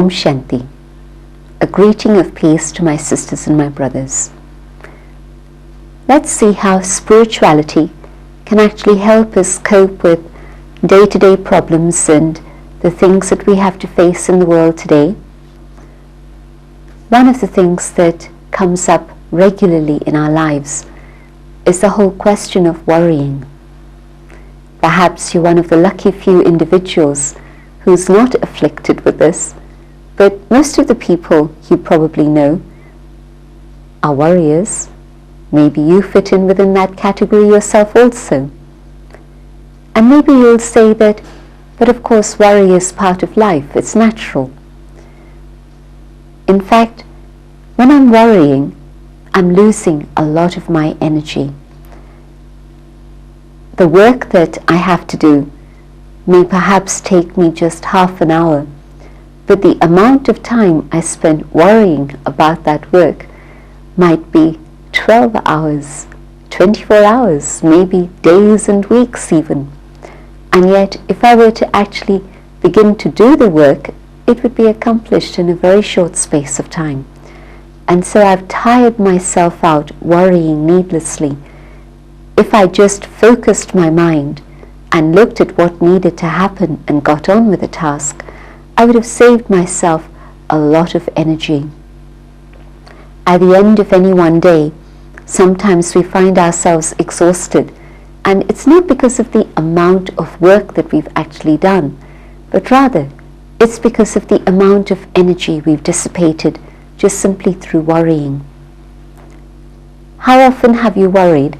Om Shanti, a greeting of peace to my sisters and my brothers. Let's see how spirituality can actually help us cope with day-to-day problems and the things that we have to face in the world today. One of the things that comes up regularly in our lives is the whole question of worrying. Perhaps you're one of the lucky few individuals who's not afflicted with this, but most of the people you probably know are worriers. Maybe you fit in within that category yourself also. And maybe you'll say that, but of course worry is part of life, it's natural. In fact, when I'm worrying, I'm losing a lot of my energy. The work that I have to do may perhaps take me just half an hour, but the amount of time I spend worrying about that work might be 12 hours, 24 hours, maybe days and weeks even. And yet, if I were to actually begin to do the work, it would be accomplished in a very short space of time. And so I've tired myself out worrying needlessly. If I just focused my mind and looked at what needed to happen and got on with the task, I would have saved myself a lot of energy. At the end of any one day, sometimes we find ourselves exhausted, and it's not because of the amount of work that we've actually done, but rather it's because of the amount of energy we've dissipated just simply through worrying. How often have you worried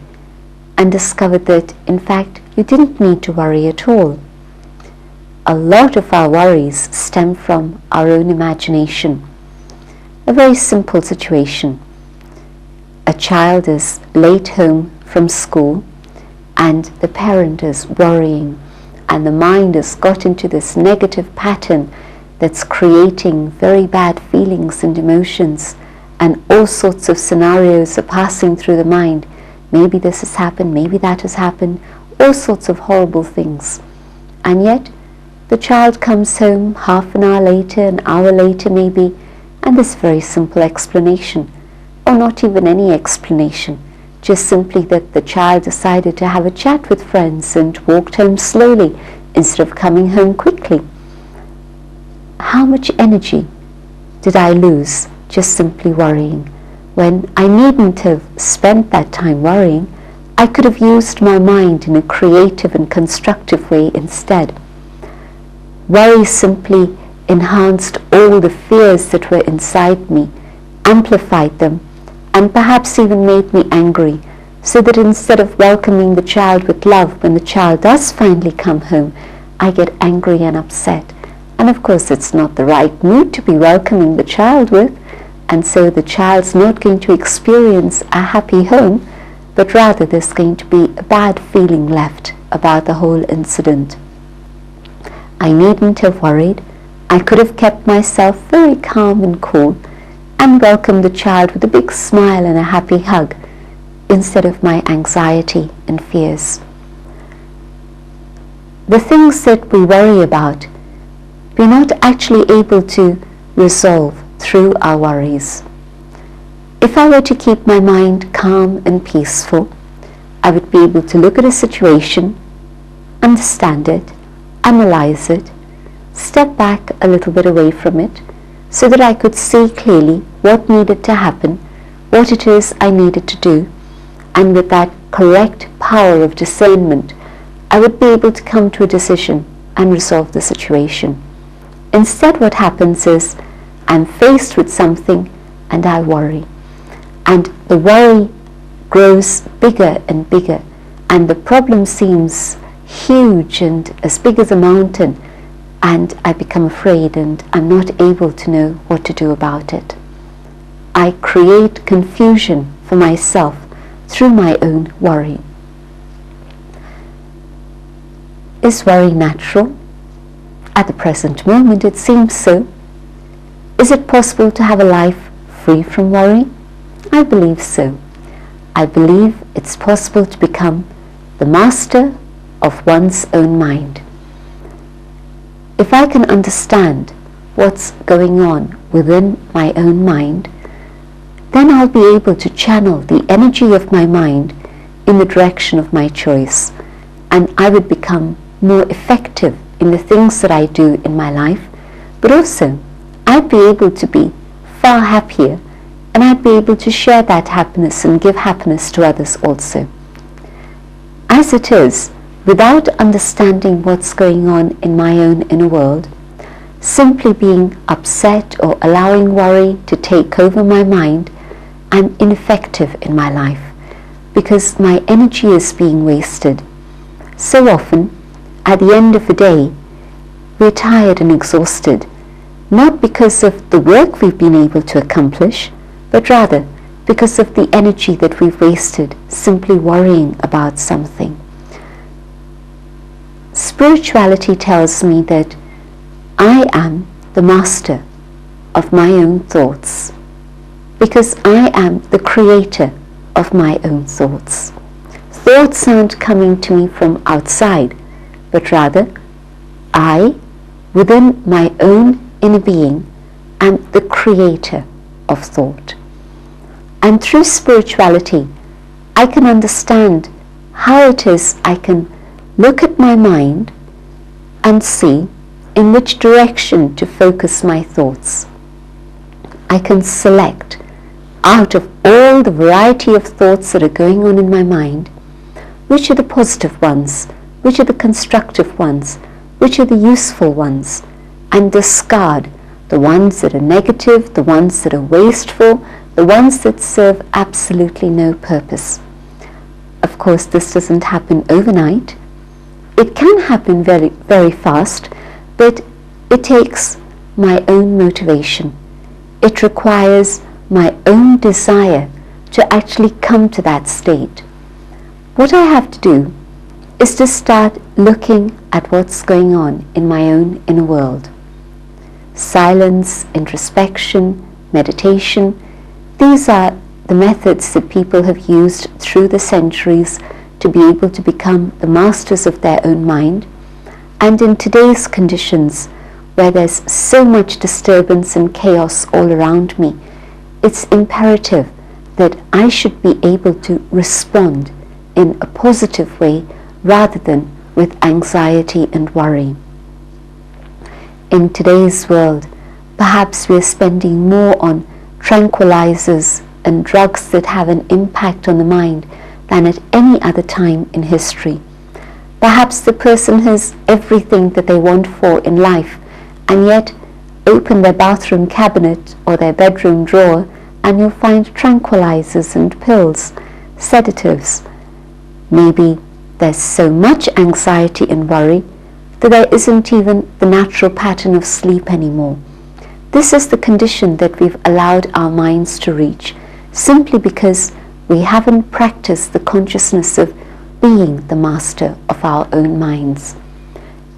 and discovered that, in fact, you didn't need to worry at all? A lot of our worries stem from our own imagination. A very simple situation. A child is late home from school and the parent is worrying, and the mind has got into this negative pattern that's creating very bad feelings and emotions, and all sorts of scenarios are passing through the mind. Maybe this has happened, maybe that has happened, all sorts of horrible things. And yet the child comes home half an hour later, an hour later maybe, and this very simple explanation, or not even any explanation, just simply that the child decided to have a chat with friends and walked home slowly instead of coming home quickly. How much energy did I lose just simply worrying, when I needn't have spent that time worrying? I could have used my mind in a creative and constructive way instead. Worry simply enhanced all the fears that were inside me, amplified them, and perhaps even made me angry, so that instead of welcoming the child with love when the child does finally come home, I get angry and upset. And of course it's not the right mood to be welcoming the child with, and so the child's not going to experience a happy home, but rather there's going to be a bad feeling left about the whole incident. I needn't have worried. I could have kept myself very calm and cool and welcomed the child with a big smile and a happy hug instead of my anxiety and fears. The things that we worry about, we're not actually able to resolve through our worries. If I were to keep my mind calm and peaceful, I would be able to look at a situation, understand it, analyze it, step back a little bit away from it, so that I could see clearly what needed to happen, what it is I needed to do, and with that correct power of discernment, I would be able to come to a decision and resolve the situation. Instead, what happens is I'm faced with something and I worry. And the worry grows bigger and bigger, and the problem seems huge and as big as a mountain, and I become afraid and I'm not able to know what to do about it. I create confusion for myself through my own worry. Is worry natural? At the present moment, it seems so. Is it possible to have a life free from worry? I believe so. I believe it's possible to become the master of one's own mind. If I can understand what's going on within my own mind, then I'll be able to channel the energy of my mind in the direction of my choice, and I would become more effective in the things that I do in my life, but also I'd be able to be far happier, and I'd be able to share that happiness and give happiness to others also. As it is, without understanding what's going on in my own inner world, simply being upset or allowing worry to take over my mind, I'm ineffective in my life because my energy is being wasted. So often, at the end of the day, we're tired and exhausted, not because of the work we've been able to accomplish, but rather because of the energy that we've wasted simply worrying about something. Spirituality tells me that I am the master of my own thoughts, because I am the creator of my own thoughts. Thoughts aren't coming to me from outside, but rather I, within my own inner being, am the creator of thought. And through spirituality, I can understand how it is I can look at my mind and see in which direction to focus my thoughts. I can select out of all the variety of thoughts that are going on in my mind, which are the positive ones, which are the constructive ones, which are the useful ones, and discard the ones that are negative, the ones that are wasteful, the ones that serve absolutely no purpose. Of course, this doesn't happen overnight. It can happen very, very fast, but it takes my own motivation. It requires my own desire to actually come to that state. What I have to do is to start looking at what's going on in my own inner world. Silence, introspection, meditation, these are the methods that people have used through the centuries to be able to become the masters of their own mind. And in today's conditions, where there's so much disturbance and chaos all around me, it's imperative that I should be able to respond in a positive way rather than with anxiety and worry. In today's world, perhaps we're spending more on tranquilizers and drugs that have an impact on the mind than at any other time in history. Perhaps the person has everything that they want for in life, and yet open their bathroom cabinet or their bedroom drawer and you'll find tranquilizers and pills, sedatives. Maybe there's so much anxiety and worry that there isn't even the natural pattern of sleep anymore. This is the condition that we've allowed our minds to reach, simply because we haven't practiced the consciousness of being the master of our own minds.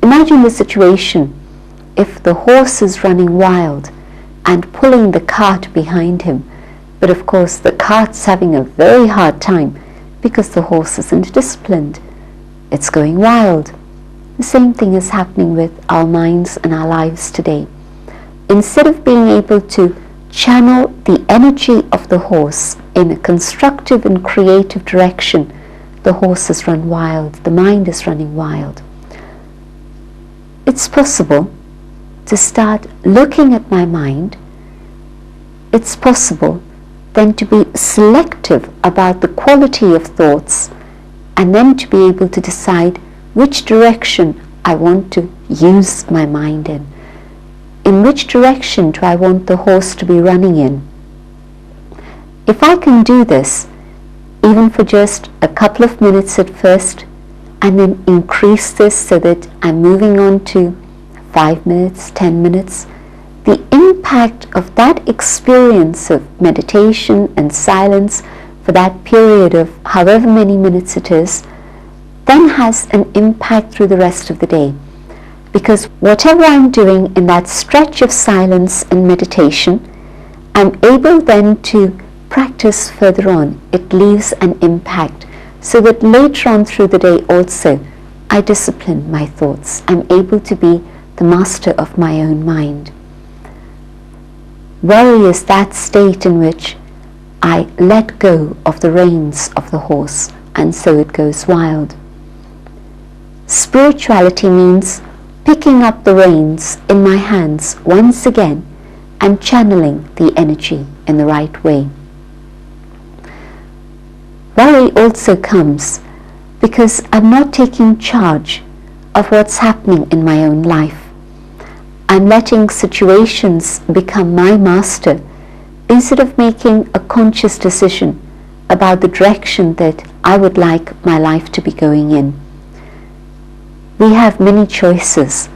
Imagine the situation if the horse is running wild and pulling the cart behind him, but of course the cart's having a very hard time because the horse isn't disciplined. It's going wild. The same thing is happening with our minds and our lives today. Instead of being able to channel the energy of the horse in a constructive and creative direction, the horse has run wild, the mind is running wild. It's possible to start looking at my mind. It's possible then to be selective about the quality of thoughts, and then to be able to decide which direction I want to use my mind in. In which direction do I want the horse to be running in? If I can do this, even for just a couple of minutes at first, and then increase this so that I'm moving on to 5 minutes, 10 minutes, the impact of that experience of meditation and silence for that period of however many minutes it is, then has an impact through the rest of the day. Because whatever I'm doing in that stretch of silence and meditation, I'm able then to practice further on. It leaves an impact, so that later on through the day also, I discipline my thoughts. I'm able to be the master of my own mind. Worry is that state in which I let go of the reins of the horse, and so it goes wild. Spirituality means picking up the reins in my hands once again and channeling the energy in the right way. Worry also comes because I'm not taking charge of what's happening in my own life. I'm letting situations become my master instead of making a conscious decision about the direction that I would like my life to be going in. We have many choices,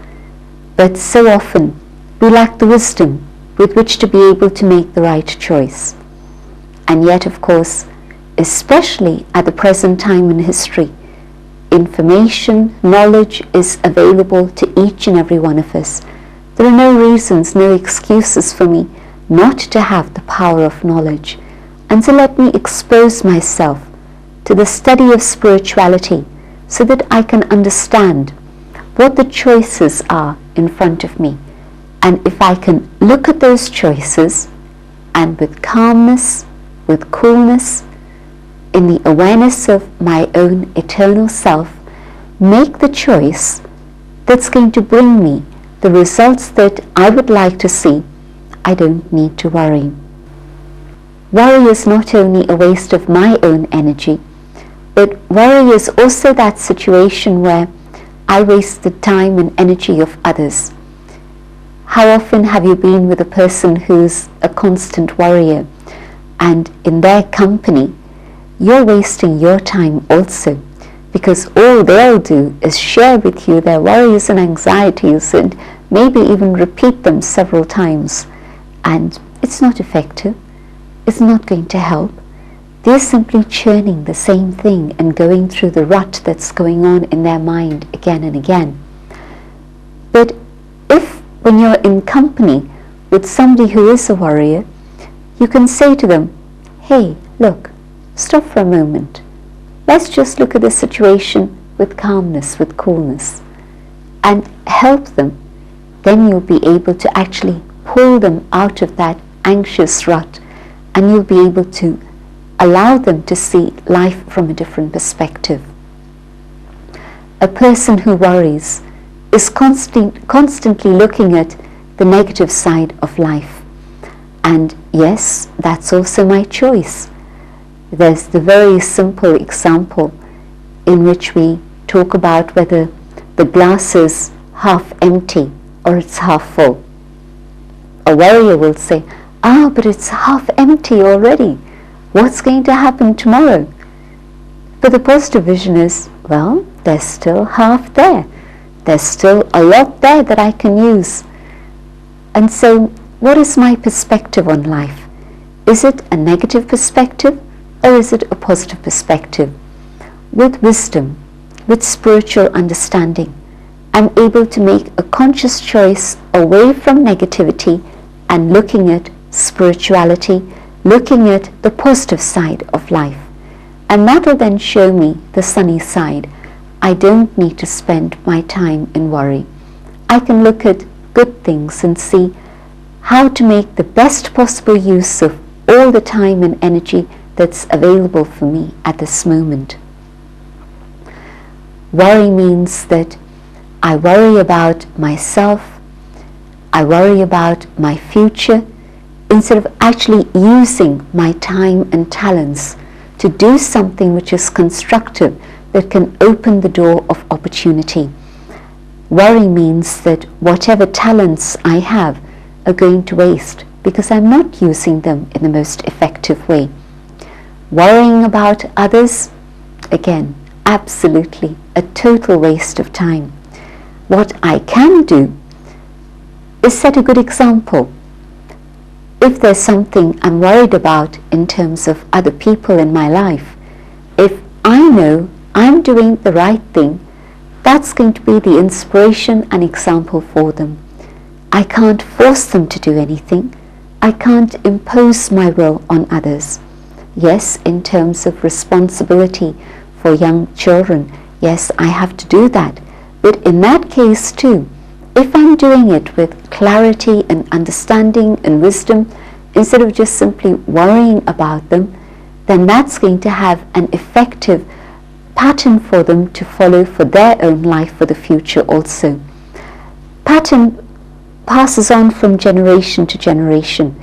but so often we lack the wisdom with which to be able to make the right choice. And yet, of course, especially at the present time in history, information, knowledge is available to each and every one of us. There are no reasons, no excuses for me not to have the power of knowledge. And so let me expose myself to the study of spirituality so that I can understand what the choices are in front of me. And if I can look at those choices and with calmness, with coolness, in the awareness of my own eternal self, make the choice that's going to bring me the results that I would like to see, I don't need to worry. Worry is not only a waste of my own energy, but worry is also that situation where I waste the time and energy of others. How often have you been with a person who's a constant worrier, and in their company you're wasting your time also, because all they'll do is share with you their worries and anxieties and maybe even repeat them several times, and it's not effective. It's not going to help. They're simply churning the same thing and going through the rut that's going on in their mind again and again. But if, when you're in company with somebody who is a worrier, you can say to them, hey, look, stop for a moment. Let's just look at the situation with calmness, with coolness, and help them. Then you'll be able to actually pull them out of that anxious rut, and you'll be able to allow them to see life from a different perspective. A person who worries is constantly looking at the negative side of life. And yes, that's also my choice. There's the very simple example in which we talk about whether the glass is half empty or it's half full. A worrier will say, but it's half empty already. What's going to happen tomorrow? But the positive vision is, well, there's still half there. There's still a lot there that I can use. And so, what is my perspective on life? Is it a negative perspective or is it a positive perspective? With wisdom, with spiritual understanding, I'm able to make a conscious choice away from negativity and looking at spirituality, looking at the positive side of life. And that will then show me the sunny side. I don't need to spend my time in worry. I can look at good things and see how to make the best possible use of all the time and energy that's available for me at this moment. Worry means that I worry about myself, I worry about my future, instead of actually using my time and talents to do something which is constructive, that can open the door of opportunity. Worry means that whatever talents I have are going to waste because I'm not using them in the most effective way. Worrying about others, again, absolutely a total waste of time. What I can do is set a good example. If there's something I'm worried about in terms of other people in my life, if I know I'm doing the right thing, that's going to be the inspiration and example for them. I can't force them to do anything. I can't impose my will on others. Yes, in terms of responsibility for young children, yes, I have to do that. But in that case too, if I'm doing it with clarity and understanding and wisdom, instead of just simply worrying about them, then that's going to have an effective pattern for them to follow for their own life for the future also. Pattern passes on from generation to generation.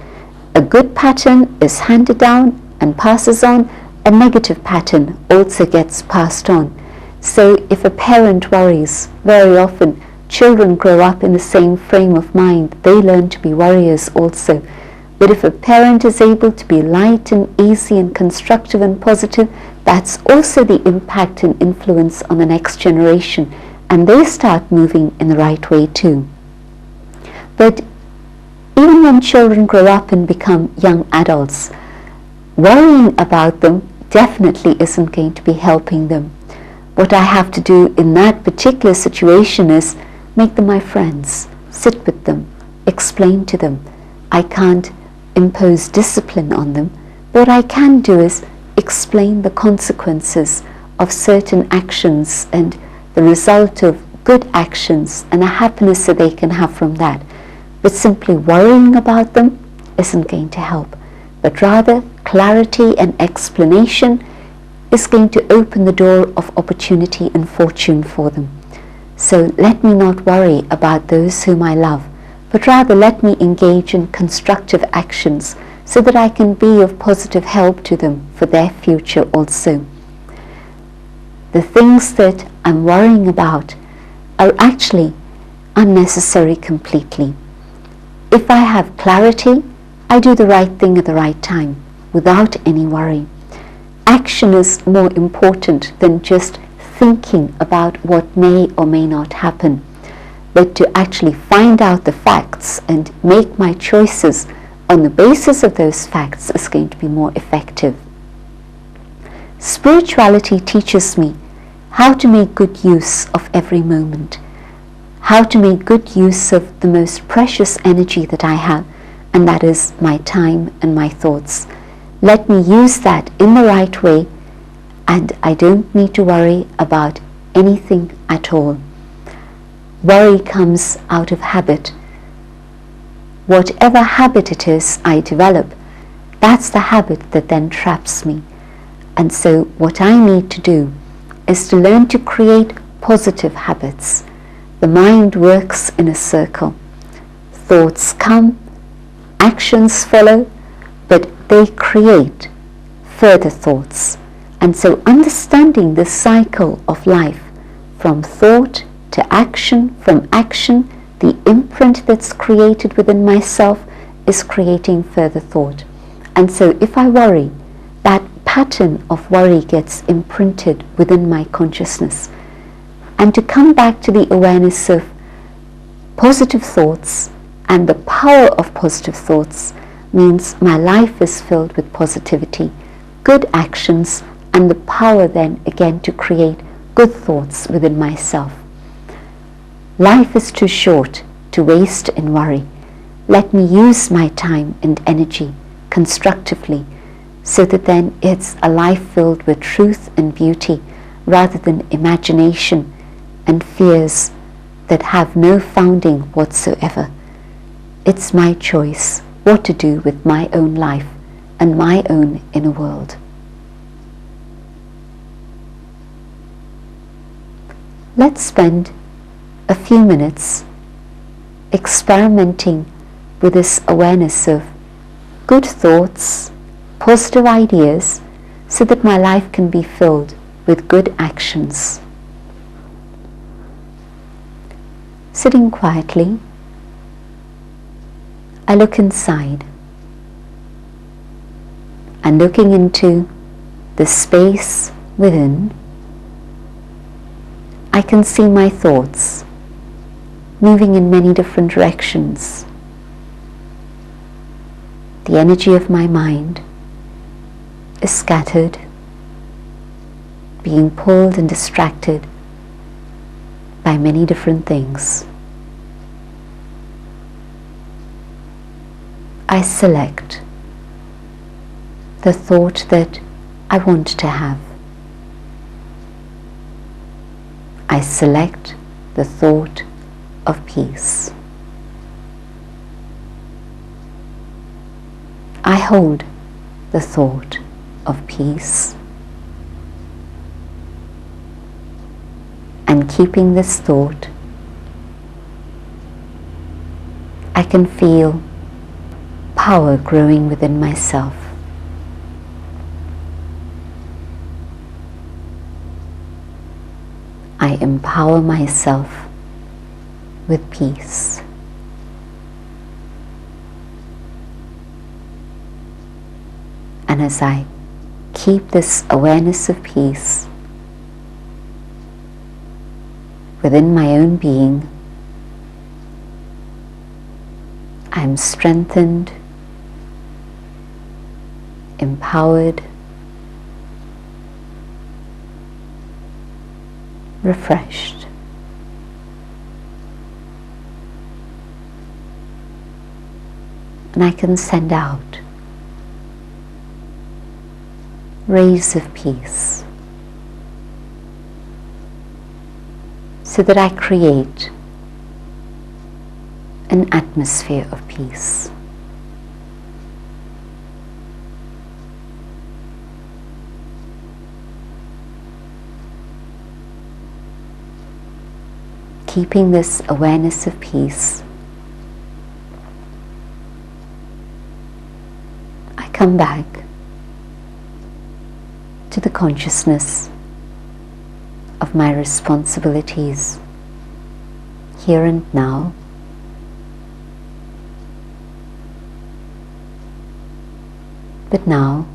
A good pattern is handed down and passes on. A negative pattern also gets passed on. So if a parent worries, very often children grow up in the same frame of mind. They learn to be worriers also. But if a parent is able to be light and easy and constructive and positive, that's also the impact and influence on the next generation, and they start moving in the right way too. But even when children grow up and become young adults, worrying about them definitely isn't going to be helping them. What I have to do in that particular situation is make them my friends, sit with them, explain to them. I can't impose discipline on them. What I can do is explain the consequences of certain actions and the result of good actions and the happiness that they can have from that. But simply worrying about them isn't going to help. But rather, clarity and explanation is going to open the door of opportunity and fortune for them. So let me not worry about those whom I love, but rather let me engage in constructive actions so that I can be of positive help to them for their future also. The things that I'm worrying about are actually unnecessary completely. If I have clarity, I do the right thing at the right time without any worry. Action is more important than just thinking about what may or may not happen, but to actually find out the facts and make my choices on the basis of those facts is going to be more effective. Spirituality teaches me how to make good use of every moment, how to make good use of the most precious energy that I have, and that is my time and my thoughts. Let me use that in the right way, and I don't need to worry about anything at all. Worry comes out of habit. Whatever habit it is I develop, that's the habit that then traps me. And so what I need to do is to learn to create positive habits. The mind works in a circle. Thoughts come, actions follow, but they create further thoughts. And so understanding the cycle of life, from thought to action, from action, the imprint that's created within myself is creating further thought. And so if I worry, that pattern of worry gets imprinted within my consciousness. And to come back to the awareness of positive thoughts and the power of positive thoughts means my life is filled with positivity, good actions, and the power then again to create good thoughts within myself. Life is too short to waste in worry. Let me use my time and energy constructively so that then it's a life filled with truth and beauty rather than imagination and fears that have no founding whatsoever. It's my choice what to do with my own life and my own inner world. Let's spend a few minutes experimenting with this awareness of good thoughts, positive ideas, so that my life can be filled with good actions. Sitting quietly, I look inside, and looking into the space within, I can see my thoughts moving in many different directions. The energy of my mind is scattered, being pulled and distracted by many different things. I select the thought that I want to have. I select the thought of peace. I hold the thought of peace, and keeping this thought, I can feel power growing within myself. I empower myself with peace. And as I keep this awareness of peace within my own being, I am strengthened, empowered, refreshed. And I can send out rays of peace so that I create an atmosphere of peace. Keeping this awareness of peace, I come back to the consciousness of my responsibilities here and now. But now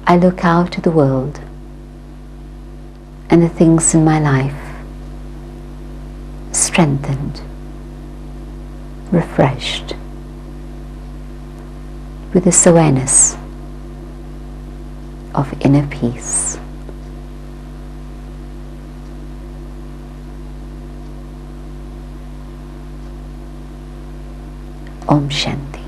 I look out to the world and the things in my life strengthened, refreshed with this awareness of inner peace. Om Shanti.